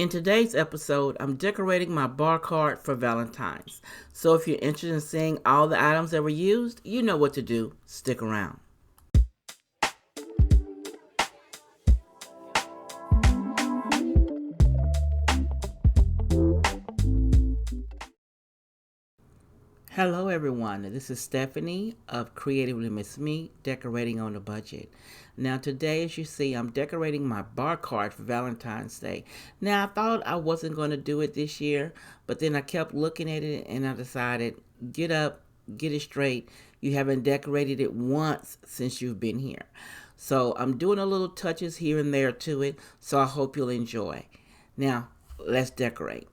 In today's episode, I'm decorating my bar cart for Valentine's. So if you're interested in seeing all the items that were used, you know what to do. Stick around. Hello everyone, this is Stephanie of CreativelyMsMe, decorating on a budget. Now today, as you see, I'm decorating my bar cart for Valentine's Day. Now I thought I wasn't going to do it this year, but then I kept looking at it and I decided, get up, get it straight. You haven't decorated it once since you've been here. So I'm doing a little touches here and there to it, so I hope you'll enjoy. Now, let's decorate.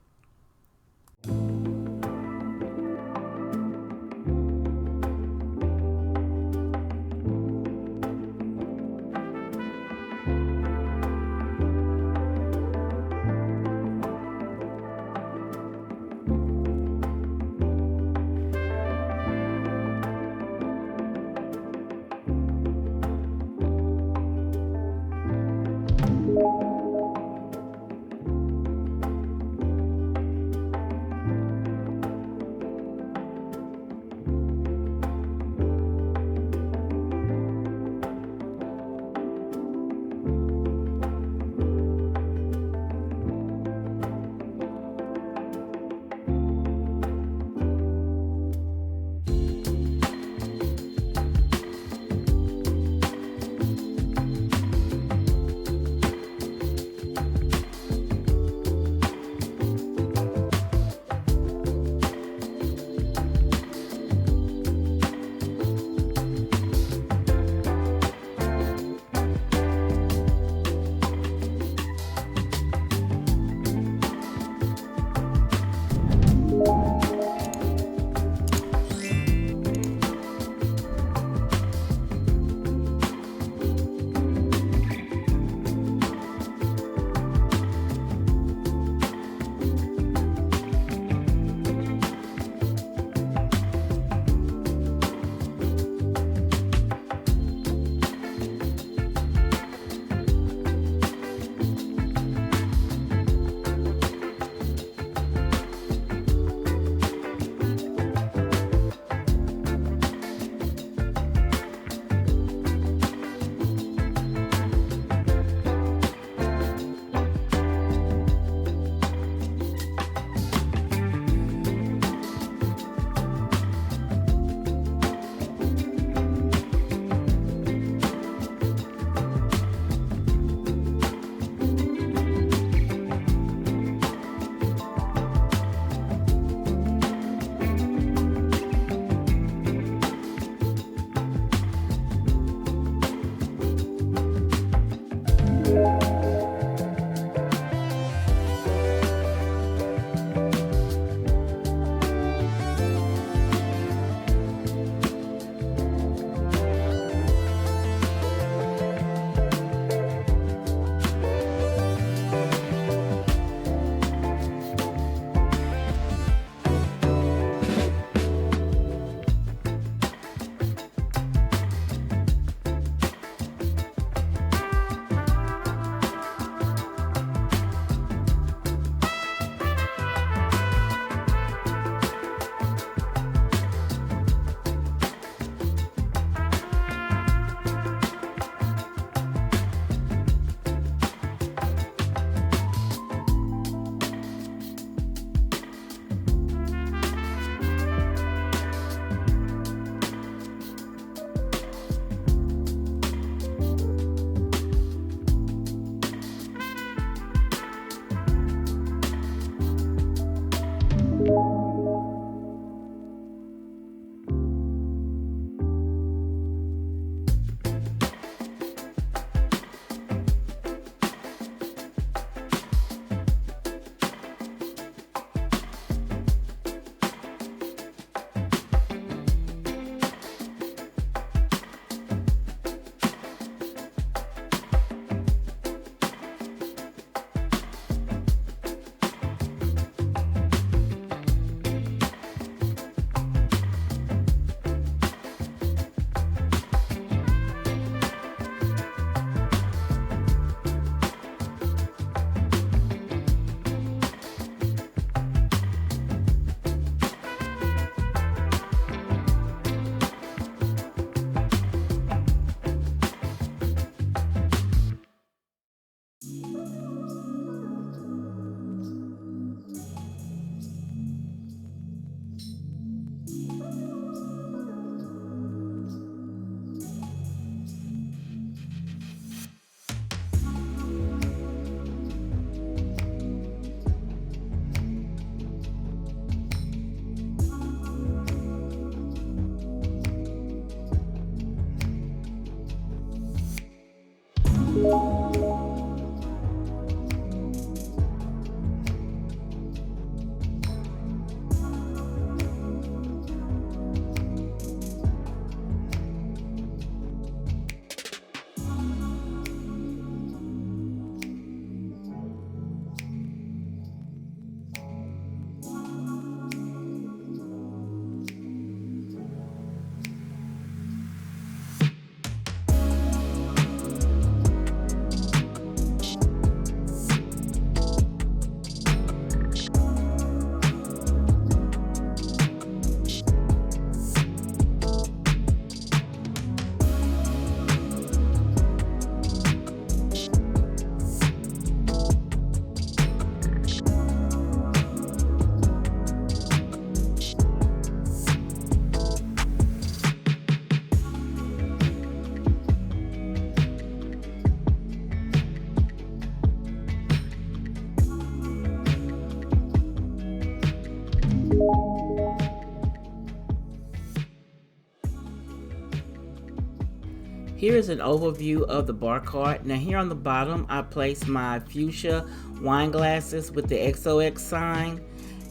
Here is an overview of the bar cart. Now here on the bottom, I placed my fuchsia wine glasses with the XOX sign.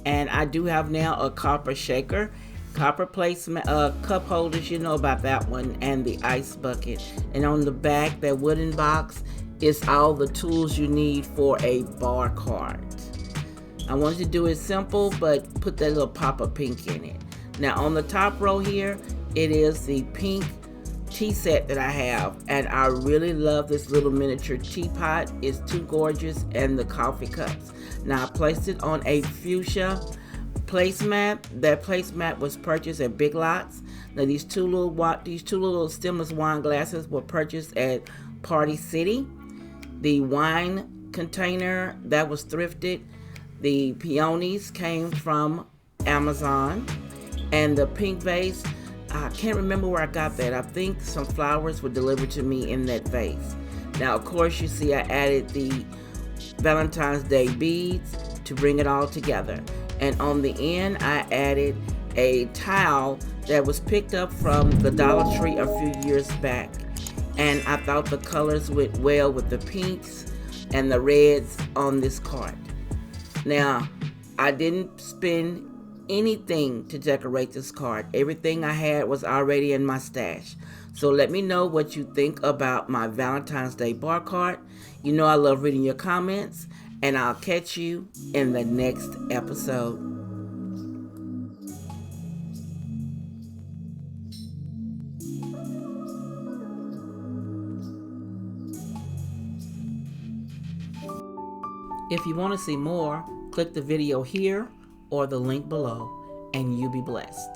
And I do have now a copper shaker, copper placement, cup holders, you know about that one, and the ice bucket. And on the back, that wooden box is all the tools you need for a bar cart. I wanted to do it simple, but put that little pop of pink in it. Now on the top row here, it is the pink tea set that I have, and I really love this little miniature teapot. It's too gorgeous, and the coffee cups. Now I placed it on a fuchsia placemat. That placemat was purchased at Big Lots. Now these two little stemless wine glasses were purchased at Party City. The wine container that was thrifted. The peonies came from Amazon, and the pink vase, I can't remember where I got that. I think some flowers were delivered to me in that vase. Now, of course, you see I added the Valentine's Day beads to bring it all together. And on the end, I added a towel that was picked up from the Dollar Tree a few years back. And I thought the colors went well with the pinks and the reds on this cart. Now, I didn't spend anything to decorate this card. Everything I had was already in my stash. So let me know what you think about my Valentine's Day bar cart. You know I love reading your comments, and I'll catch you in the next episode. If you want to see more, click the video here or the link below, and you be blessed.